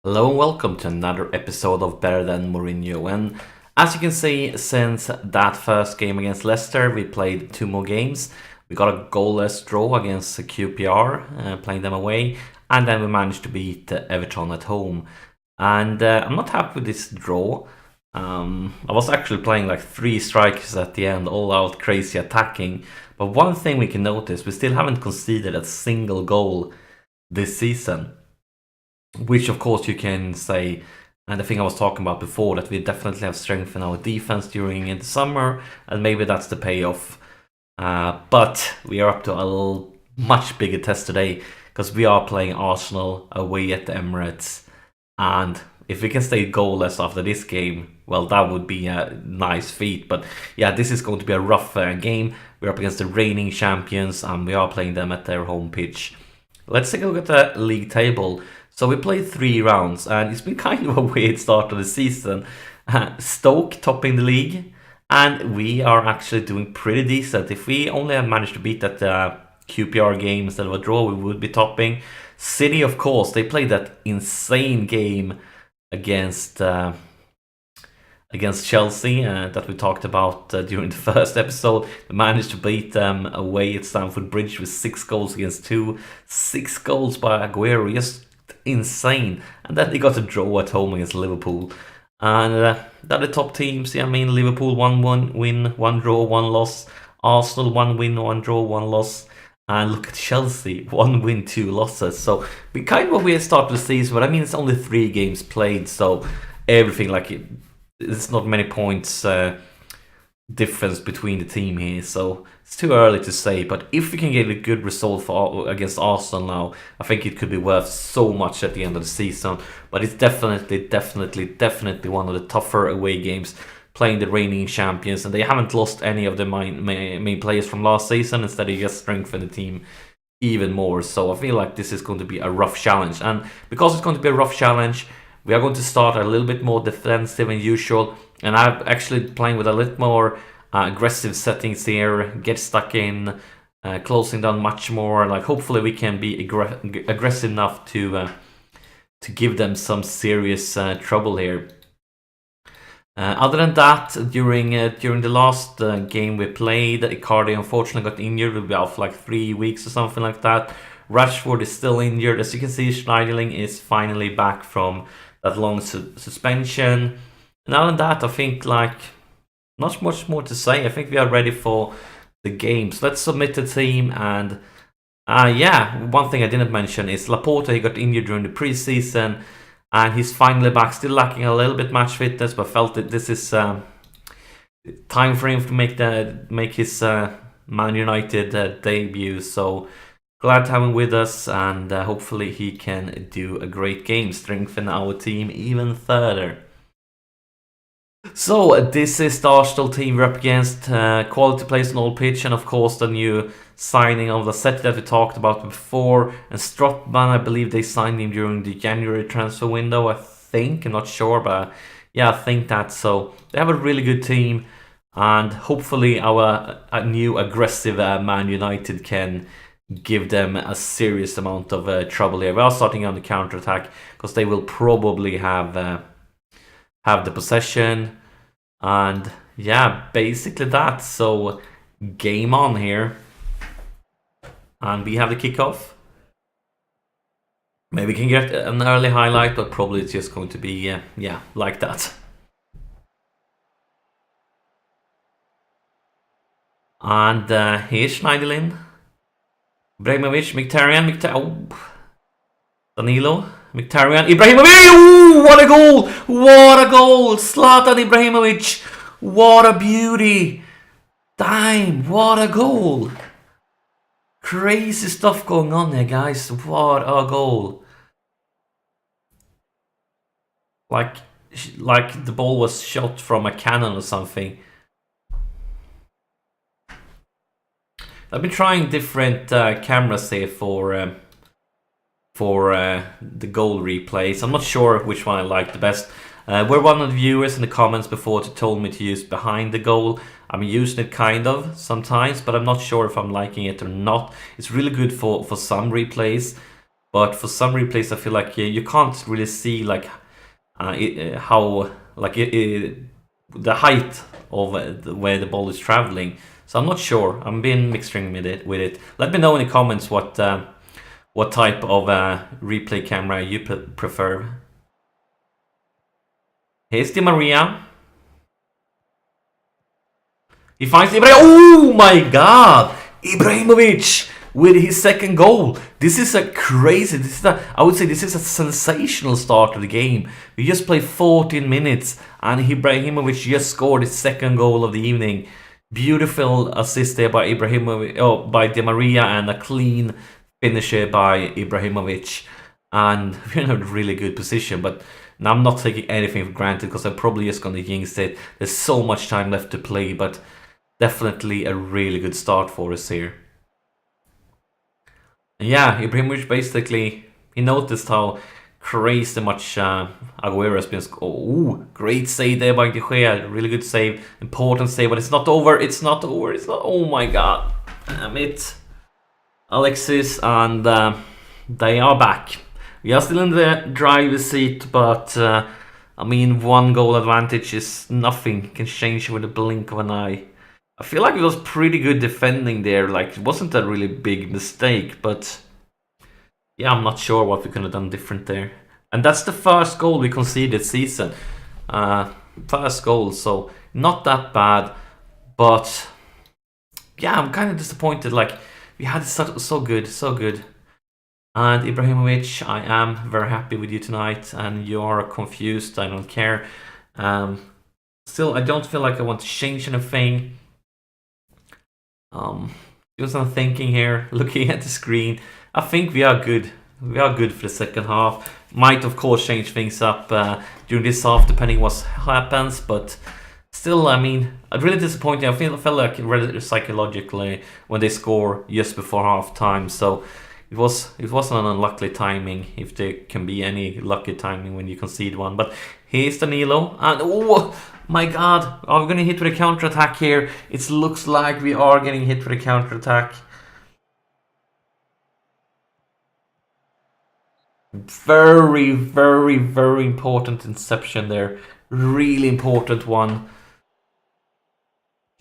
Hello and welcome to another episode of Better Than Mourinho. And as you can see, since that first game against Leicester, we played two more games. We got a goalless draw against QPR, playing them away, and then we managed to beat Everton at home. And I'm not happy with this draw. I was actually playing like three strikers at the end, all out crazy attacking. But one thing we can notice, we still haven't conceded a single goal this season. Which, of course, you can say, and the thing I was talking about before, that we definitely have strengthened our defense during the summer, and maybe that's the payoff. But we are up to a much bigger test today, because we are playing Arsenal away at the Emirates. And if we can stay goalless after this game, well, that would be a nice feat. But yeah, this is going to be a rough game. We're up against the reigning champions, and we are playing them at their home pitch. Let's take a look at the league table. So we played 3 rounds, and it's been kind of a weird start to the season. Stoke topping the league, and we are actually doing pretty decent. If we only had managed to beat that QPR game instead of a draw, we would be topping. City, of course, they played that insane game against Chelsea that we talked about during the first episode. They managed to beat them away at Stamford Bridge with 6 goals against 2. 6 goals by Aguero, just insane. And then they got a draw at home against Liverpool. And they're the top teams. Yeah, I mean, Liverpool 1 win, 1 draw, 1 loss. Arsenal 1 win, 1 draw, 1 loss. And look at Chelsea, 1 win, 2 losses. So we kind of a weird start to the season, but I mean, it's only 3 games played, so everything it's not many points difference between the team here, so it's too early to say. But if we can get a good result against Arsenal now, I think it could be worth so much at the end of the season. But it's definitely one of the tougher away games, playing the reigning champions, and they haven't lost any of the main players from last season. Instead, they just strengthened the team even more. So I feel like this is going to be a rough challenge, and because it's going to be a rough challenge, we are going to start a little bit more defensive than usual, and I'm actually playing with a little more aggressive settings here, get stuck in, closing down much more. Like, hopefully we can be aggressive enough to give them some serious trouble here. Other than that, during the last game we played, Icardi unfortunately got injured. We'll be out for like 3 weeks or something like that. Rashford is still injured. As you can see, Schneiderlin is finally back from that long suspension. And other than that, I think not much more to say. I think we are ready for the games. Let's submit the team. And yeah, one thing I didn't mention is Laporte. He got injured during the preseason, and he's finally back. Still lacking a little bit match fitness, but felt that this is time for him to make his Man United debut. So glad to have him with us, and hopefully he can do a great game, strengthen our team even further. So this is the Arsenal team we're up against. Quality plays on all pitch, and of course the new signing of the set that we talked about before. And Strootman, I believe they signed him during the January transfer window, I think. I'm not sure, but yeah, I think that. So they have a really good team, and hopefully our new aggressive Man United can give them a serious amount of trouble here. We are starting on the counter-attack, because they will probably have the possession. And yeah, basically that. So game on here, and we have the kickoff. Maybe we can get an early highlight, but probably it's just going to be yeah, like that. And here's Schneiderlin, Ibrahimovic, Mkhitaryan, Danilo, Mkhitaryan, Ibrahimovic. Ooh, what a goal! What a goal! Zlatan Ibrahimovic. What a beauty! Damn, what a goal! Crazy stuff going on here, guys. What a goal! Like the ball was shot from a cannon or something. I've been trying different cameras here for the goal replays. I'm not sure which one I like the best. We're one of the viewers in the comments before told me to use behind the goal. I'm using it kind of sometimes, but I'm not sure if I'm liking it or not. It's really good for some replays. But for some replays, I feel like you can't really see like how like the height of where the ball is traveling. So I'm not sure. I'm being mixing with it. Let me know in the comments what type of replay camera you prefer. Here's Di Maria. He finds Ibrahim. Oh my God! Ibrahimovic with his second goal. This is a crazy. I would say this is a sensational start of the game. We just played 14 minutes, and Ibrahimovic just scored his second goal of the evening. Beautiful assist there by Ibrahimovic, by Di Maria, and a clean finisher by Ibrahimovic. And we're in a really good position, but now I'm not taking anything for granted because I'm probably just going to jinx it. There's so much time left to play, but definitely a really good start for us here. And yeah, Ibrahimovic basically, he noticed how crazy much Aguero has been. Oh, great save there by De Gea. Really good save. Important save, but it's not over. It's not over. It's not. Oh my God. Damn it. Alexis, and they are back. We are still in the driver's seat, but I mean, one goal advantage is nothing. Can change with a blink of an eye. I feel like it was pretty good defending there. Like, it wasn't a really big mistake, but yeah, I'm not sure what we could have done different there. And that's the first goal we conceded this season. First goal, so not that bad. But yeah, I'm kind of disappointed. Like, we had so good. And Ibrahimovic, I am very happy with you tonight. And you are confused, I don't care. Still, I don't feel like I want to change anything. Just I'm thinking here, looking at the screen. I think we are good. We are good for the second half. Might of course change things up during this half, depending what happens. But still, I mean, really disappointing. I felt like really psychologically when they score just before half time. So it wasn't an unlucky timing, if there can be any lucky timing when you concede one. But here's Danilo, and oh my God, are we gonna hit with a counter attack here? It looks like we are getting hit with a counter attack. Very important inception there. Really important one.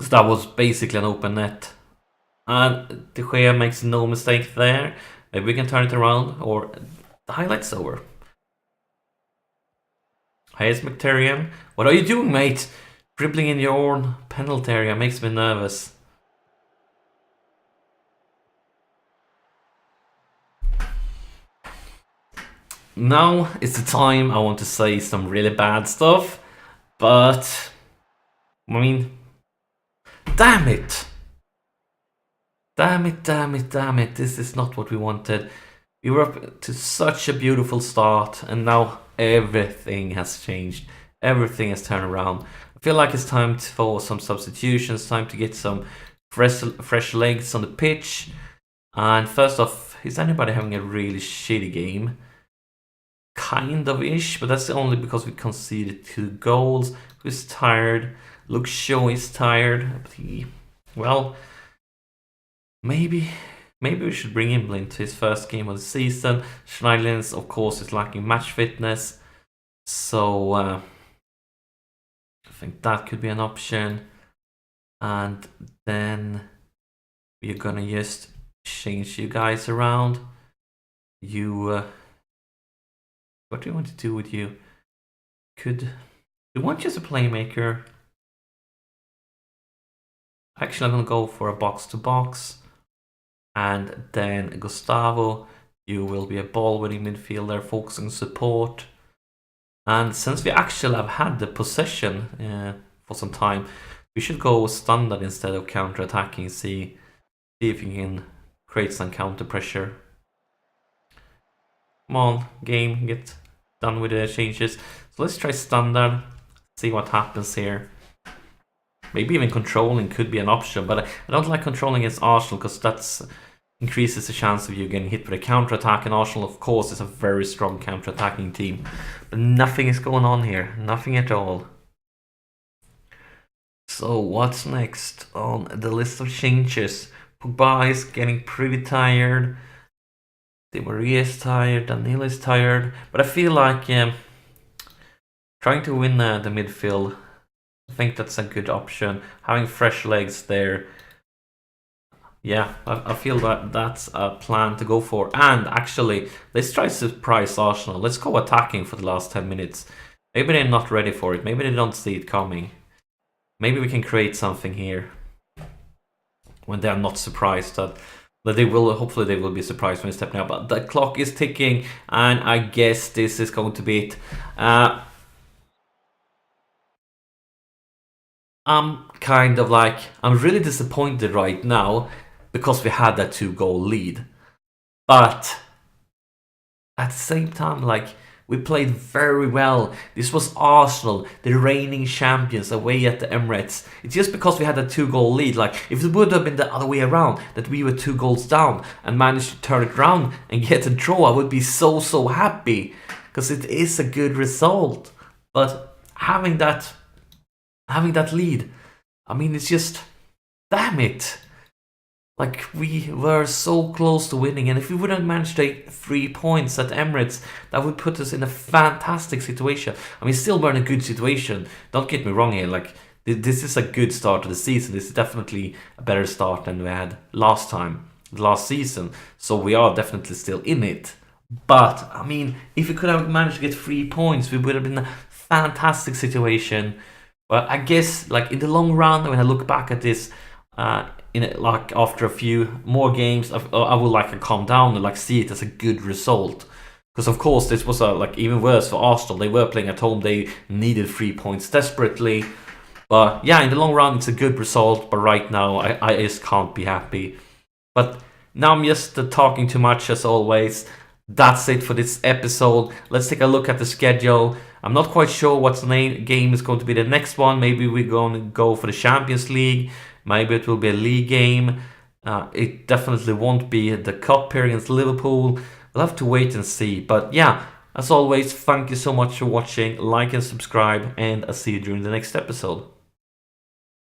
So that was basically an open net. And De Gea makes no mistake there. Maybe we can turn it around, or the highlight's over. Here's Mkhitaryan. What are you doing, mate? Dribbling in your own penalty area makes me nervous. Now is the time I want to say some really bad stuff, but I mean, damn it! Damn it, this is not what we wanted. We were up to such a beautiful start, and now everything has changed. Everything has turned around. I feel like it's time for some substitutions, time to get some fresh legs on the pitch. And first off, is anybody having a really shitty game? Kind of ish, but that's only because we conceded 2 goals. Who's tired? Luke Shaw is tired. Well, maybe we should bring him into his first game of the season. Schneiderlin, of course, is lacking match fitness, so I think that could be an option. And then we're gonna just change you guys around. You what do you want to do with you? We want you as a playmaker. Actually, I'm gonna go for a box-to-box. And then Gustavo, you will be a ball-winning midfielder, focusing on support. And since we actually have had the possession for some time, we should go standard instead of counter-attacking. See if we can create some counter pressure. Come on, game, get done with the changes. So let's try standard, see what happens here. Maybe even controlling could be an option, but I don't like controlling against Arsenal because that increases the chance of you getting hit with a counter-attack, and Arsenal, of course, is a very strong counter-attacking team. But nothing is going on here. Nothing at all. So what's next on the list of changes? Pogba is getting pretty tired. Di Maria is tired, Danilo is tired, but I feel like trying to win the midfield, I think that's a good option. Having fresh legs there, yeah, I feel that that's a plan to go for. And actually, let's try to surprise Arsenal. Let's go attacking for the last 10 minutes. Maybe they're not ready for it. Maybe they don't see it coming. Maybe we can create something here when they are not surprised that they will. Hopefully, they will be surprised when stepping up. But the clock is ticking, and I guess this is going to be it. I'm really disappointed right now because we had that 2-goal lead. But at the same time, like, we played very well. This was Arsenal, the reigning champions, away at the Emirates. It's just because we had a 2-goal lead. Like, if it would have been the other way around, that we were 2 goals down and managed to turn it around and get a draw, I would be so happy. Because it is a good result. But having that lead, I mean, it's just, damn it. Like, we were so close to winning, and if we would have managed to take 3 points at Emirates, that would put us in a fantastic situation. I mean, still we're in a good situation. Don't get me wrong here. Like, this is a good start to the season. This is definitely a better start than we had last season. So we are definitely still in it. But, I mean, if we could have managed to get 3 points, we would have been in a fantastic situation. Well, I guess, like, in the long run, when I look back at this, like after a few more games, I would like to calm down and like see it as a good result. Because of course this was like even worse for Arsenal. They were playing at home. They needed 3 points desperately. But yeah, in the long run, it's a good result. But right now, I just can't be happy. But now I'm just talking too much as always. That's it for this episode. Let's take a look at the schedule. I'm not quite sure what game is going to be the next one. Maybe we're going to go for the Champions League. Maybe it will be a league game. It definitely won't be the cup here against Liverpool. We'll have to wait and see. But yeah, as always, thank you so much for watching. Like and subscribe, and I'll see you during the next episode.